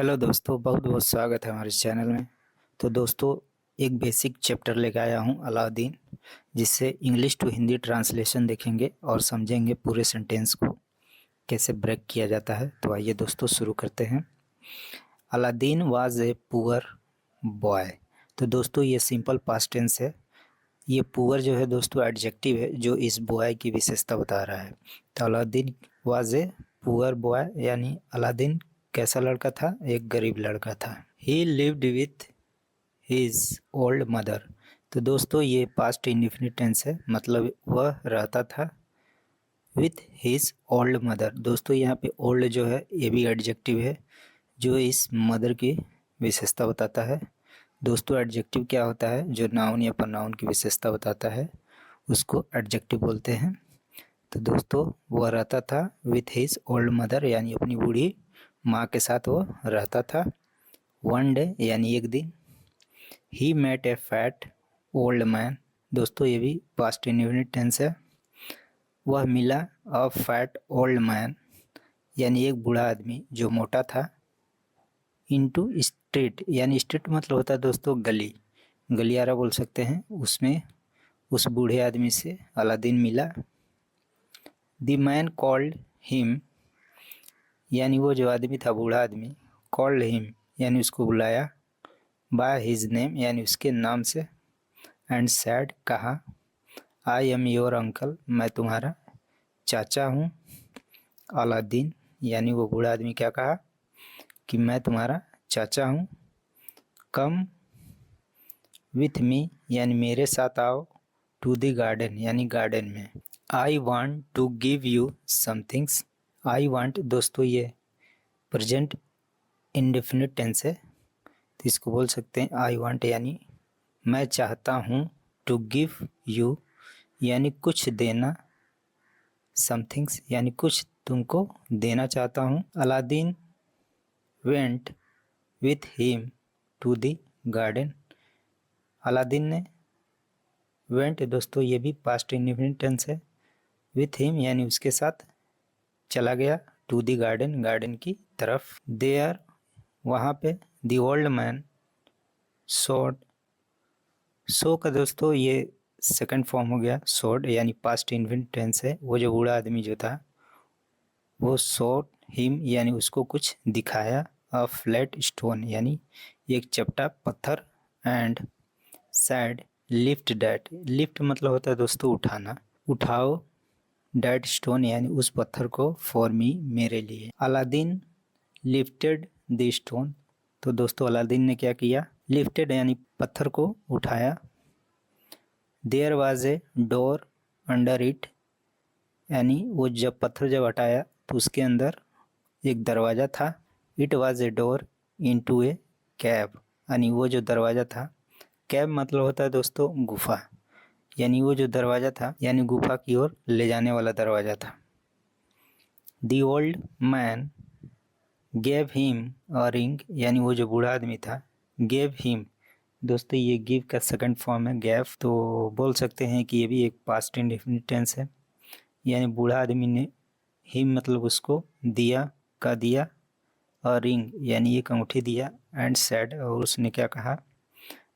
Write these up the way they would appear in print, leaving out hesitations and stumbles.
Hello दोस्तों, बहुत बहुत स्वागत है हमारे चैनल में। तो दोस्तों, एक बेसिक चैप्टर लेकर आया हूँ अलाउद्दीन, जिससे इंग्लिश टू हिंदी ट्रांसलेशन देखेंगे और समझेंगे पूरे सेंटेंस को कैसे ब्रेक किया जाता है। तो आइए दोस्तों शुरू करते हैं। Alauddin was a poor boy. तो दोस्तों ये सिंपल पास्ट टेंस है। ये पुअर जो है दोस्तों एडजेक्टिव है जो इस बॉय की विशेषता बता रहा है। तो Alauddin was a poor boy यानी अलाउद्दीन कैसा लड़का था? एक गरीब लड़का था। ही lived with his old mother. तो दोस्तों ये पास्ट इंडेफिनिट टेंस है, मतलब वह रहता था विथ हिज ओल्ड मदर। दोस्तों यहाँ पे ओल्ड जो है ये भी एडजेक्टिव है जो इस मदर की विशेषता बताता है। दोस्तों एडजेक्टिव क्या होता है? जो नाउन या प्रोनाउन की विशेषता बताता है उसको एडजेक्टिव बोलते हैं। तो दोस्तों वह रहता था विथ हिज ओल्ड मदर यानी अपनी बूढ़ी माँ के साथ वो रहता था। वन डे यानी एक दिन। He met a fat old man. दोस्तों ये भी पास्ट इंडेफिनिट टेंस है। वह मिला अ फैट ओल्ड मैन यानी एक बूढ़ा आदमी जो मोटा था। इनटू स्ट्रीट यानी स्ट्रीट मतलब होता है दोस्तों गली, गलियारा बोल सकते हैं। उसमें उस बूढ़े आदमी से अलादीन मिला। द मैन कॉल्ड हिम यानी वो जो आदमी था बूढ़ा आदमी, कॉल्ड हिम यानी उसको बुलाया, बाय हिज नेम यानी उसके नाम से, एंड सैड कहा, आई एम योर अंकल मैं तुम्हारा चाचा हूँ। अलादीन यानी वो बूढ़ा आदमी क्या कहा कि मैं तुम्हारा चाचा हूँ। कम विथ मी यानी मेरे साथ आओ, टू द गार्डन यानी गार्डन में। I want to give you somethings. I want दोस्तों ये प्रेजेंट इंडेफिनिट टेंस है, तो इसको बोल सकते हैं आई वॉन्ट यानी मैं चाहता हूँ। टू गिव यू यानी कुछ देना, समथिंग्स यानी कुछ तुमको देना चाहता हूँ। Aladdin went with him to the garden. Aladdin ने वेंट दोस्तों ये भी पास्ट इंडेफिनिट टेंस है, विथ हिम यानी उसके साथ चला गया, टू द गार्डन गार्डन की तरफ। देयर वहाँ पे, द ओल्ड मैन सोड। सो का दोस्तों ये सेकंड फॉर्म हो गया सोड यानी पास्ट इंडेफिनिट टेंस है। वो जो बूढ़ा आदमी जो था वो सोड हिम यानी उसको कुछ दिखाया। अ फ्लैट स्टोन यानी एक चपटा पत्थर। And sad lift that. Lift मतलब होता है दोस्तों उठाना, उठाओ डैट स्टोन यानी उस पत्थर को फॉर मी मेरे लिए। Aladdin lifted the stone. तो दोस्तों अलादीन ने क्या किया? लिफ्टेड यानी पत्थर को उठाया। There was a door under it यानी वो जब पत्थर जब हटाया तो उसके अंदर एक दरवाज़ा था। It was a door into A cab यानी वो जो दरवाज़ा था, कैब मतलब होता है दोस्तों गुफा, यानी वो जो दरवाज़ा था यानी गुफा की ओर ले जाने वाला दरवाज़ा था। The old man gave him a ring यानी वो जो बूढ़ा आदमी था, गेव हिम दोस्तों ये गिव का सेकंड फॉर्म है गैव, तो बोल सकते हैं कि ये भी एक पास्ट इंडेफिनिट टेंस है। यानी बूढ़ा आदमी ने हिम मतलब उसको दिया का दिया, अ रिंग यानी एक अंगूठी दिया, एंड सेड और उसने क्या कहा,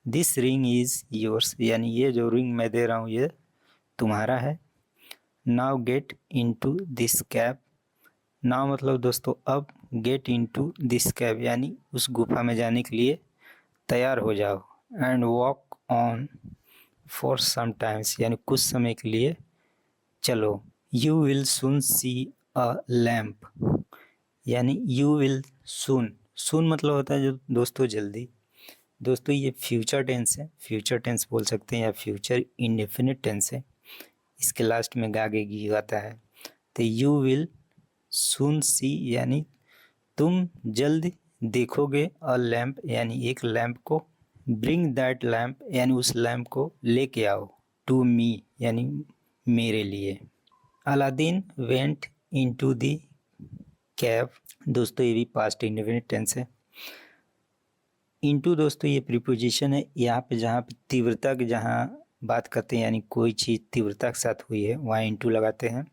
दिस रिंग इज़ योर्स यानी ये जो रिंग मैं दे रहा हूँ ये तुम्हारा है। Now get into this cab. Now मतलब दोस्तों अब, गेट इनटू दिस कैब यानी उस गुफा में जाने के लिए तैयार हो जाओ। And walk on for some times यानी कुछ समय के लिए चलो। You will soon see a lamp यानी यू विल सून, सून मतलब होता है जो दोस्तों जल्दी। दोस्तों ये फ्यूचर टेंस है, फ्यूचर टेंस बोल सकते हैं या फ्यूचर इंडेफिनिट टेंस है। इसके लास्ट में गागेगी आता है। तो यू विल सून सी यानी तुम जल्द देखोगे, अ लैम्प यानी एक लैम्प को, ब्रिंग दैट लैम्प यानी उस लैम्प को लेके आओ, टू मी यानी मेरे लिए। Aladdin went into the cab. दोस्तों ये भी पास्ट इंडेफिनिट टेंस है। इनटू दोस्तों ये प्रीपोजिशन है, यहाँ पे जहाँ पे तीव्रता की जहाँ बात करते हैं यानी कोई चीज़ तीव्रता के साथ हुई है वहाँ इनटू लगाते हैं।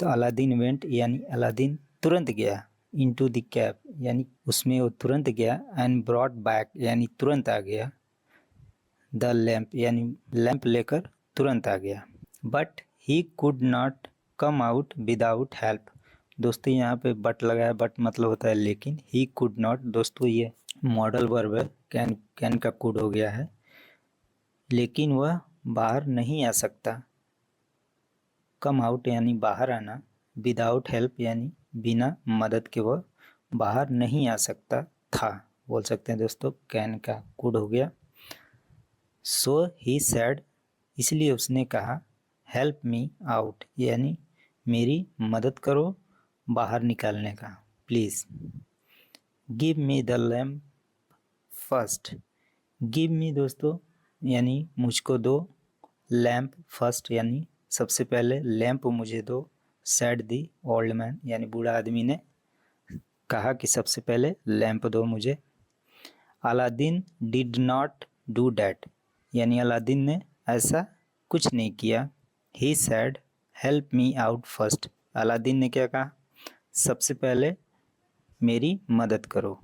तो अलादीन वेंट यानी अलादीन तुरंत गया इनटू द कैब यानी उसमें वो तुरंत गया, एंड ब्रॉट बैक यानी तुरंत आ गया, द लैम्प यानी लैम्प लेकर तुरंत आ गया, but he could not come out without help. दोस्तों यहाँ पे बट लगा है, बट मतलब होता है लेकिन, ही कुड नॉट दोस्तों ये मॉडल वर्ब है, कैन का कुड हो गया है, लेकिन वह बाहर नहीं आ सकता, कम आउट यानी बाहर आना, विदाउट हेल्प यानी बिना मदद के वह बाहर नहीं आ सकता था, बोल सकते हैं दोस्तों, कैन का कुड हो गया। सो ही सैड इसलिए उसने कहा, हेल्प मी आउट यानी मेरी मदद करो बाहर निकालने का, please. Give me the lamp first, give me दोस्तों यानी मुझको दो, लैम्प फर्स्ट यानी सबसे पहले, लैम्प मुझे दो, सैड दी ओल्ड मैन यानी बूढ़ा आदमी ने कहा कि सबसे पहले लैम्प दो मुझे। Aladdin did not do that यानी अलादीन ने ऐसा कुछ नहीं किया। He said help me out first, Aladdin ने क्या कहा, सबसे पहले मेरी मदद करो।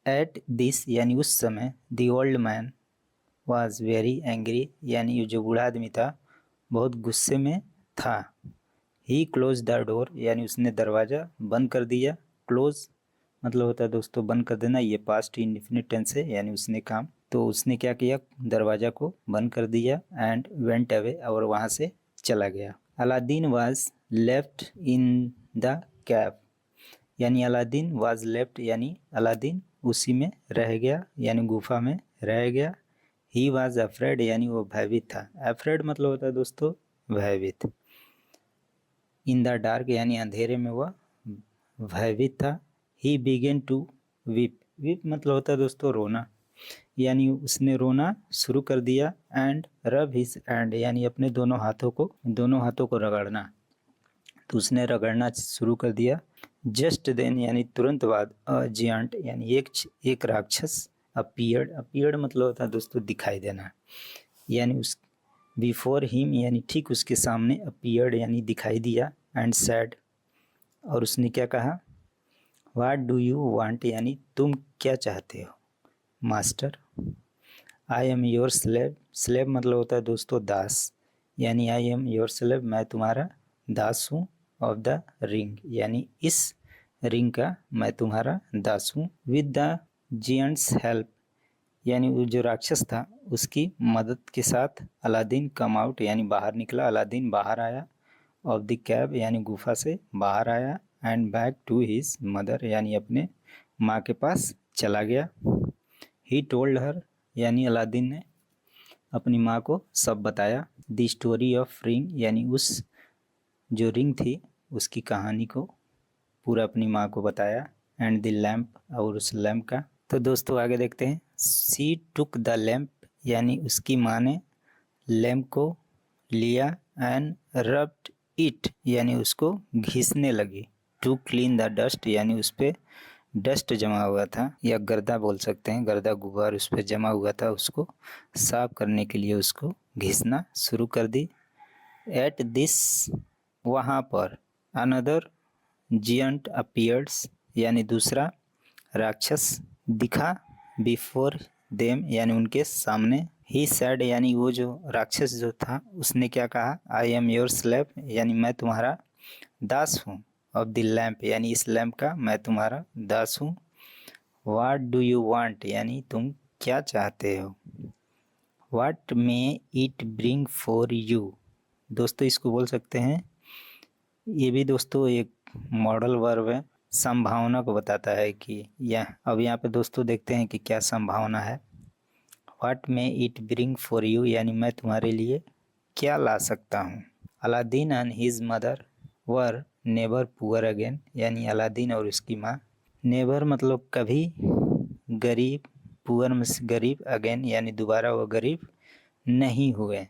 एट दिस यानी उस समय, the old man was very angry यानी जो बूढ़ा आदमी था बहुत गुस्से में था। ही क्लोज द डोर यानी उसने दरवाज़ा बंद कर दिया। क्लोज मतलब होता है दोस्तों बंद कर देना, ये पास्ट इंडेफिनिट टेंस है यानी उसने काम, तो उसने क्या किया, दरवाज़ा को बंद कर दिया, एंड वेंट अवे और वहाँ से चला गया। Aladdin was left in the cab यानी अलादीन वाज लेफ्ट यानी अलादीन उसी में रह गया यानी गुफा में रह गया। ही वाज अफ्रेड यानी वो भयभीत था। अफ्रेड मतलब होता है दोस्तों भयभीत। इन द डार्क यानी अंधेरे में वह भयभीत था। He began to weep, weep मतलब होता है दोस्तों रोना, यानी उसने रोना शुरू कर दिया। एंड रब हिज एंड यानी अपने दोनों हाथों को रगड़ना, तो उसने रगड़ना शुरू कर दिया। जस्ट देन यानी तुरंत बाद, अ जियांट यानी एक राक्षस, अपीयर्ड मतलब होता है दोस्तों दिखाई देना, यानी उस बिफोर हिम यानी ठीक उसके सामने, अपीयर्ड यानी दिखाई दिया, एंड सैड और उसने क्या कहा, व्हाट डू यू वांट यानी तुम क्या चाहते हो master. I am your slave, slave मतलब होता है दोस्तों दास, यानी आई एम योर स्लेव मैं तुम्हारा दास हूँ। ऑफ द रिंग यानी इस रिंग का मैं तुम्हारा दास हूँ। विद द जियंट्स हेल्प यानी वो जो राक्षस था उसकी मदद के साथ, अलादीन कम आउट यानी बाहर निकला, अलादीन बाहर आया। ऑफ द कैब यानी गुफा से बाहर आया। And back to his mother यानी अपने माँ के पास चला गया। ही टोल्ड हर यानी अलादीन ने अपनी माँ को सब बताया। द स्टोरी ऑफ रिंग यानी उस जो रिंग थी उसकी कहानी को पूरा अपनी माँ को बताया। एंड द लैम्प और उस लैम्प का। तो दोस्तों आगे देखते हैं। सी टुक द लैम्प यानी उसकी माँ ने लैम्प को लिया। एंड रब्ड इट यानी उसको घिसने लगी। टू क्लीन द डस्ट यानी उस पर डस्ट जमा हुआ था या गर्दा बोल सकते हैं, गर्दा गुबार उस पर जमा हुआ था, उसको साफ करने के लिए उसको घिसना शुरू कर दी। एट दिस वहाँ पर, अनदर जियंट अपीयर्स यानी दूसरा राक्षस दिखा। बिफोर देम यानी उनके सामने। ही सैड यानी वो जो राक्षस जो था उसने क्या कहा, आई एम योर स्लेव यानी मैं तुम्हारा दास हूँ। ऑफ द लैम्प यानी इस लैम्प का मैं तुम्हारा दास हूँ। व्हाट डू यू वांट यानी तुम क्या चाहते हो। What may it bring for you, दोस्तों इसको बोल सकते हैं, ये भी दोस्तों एक मॉडल वर्ब है, संभावना को बताता है कि यह। अब यहाँ पे दोस्तों देखते हैं कि क्या संभावना है। What may it bring for you यानी मैं तुम्हारे लिए क्या ला सकता हूँ। Aladdin and his mother were never poor again यानी अलादीन और उसकी माँ, नेवर मतलब कभी, गरीब, पुअर में गरीब, अगेन यानी दोबारा वो गरीब नहीं हुए।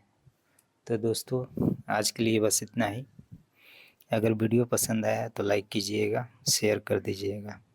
तो दोस्तों आज के लिए बस इतना ही। अगर वीडियो पसंद आया तो लाइक कीजिएगा, शेयर कर दीजिएगा।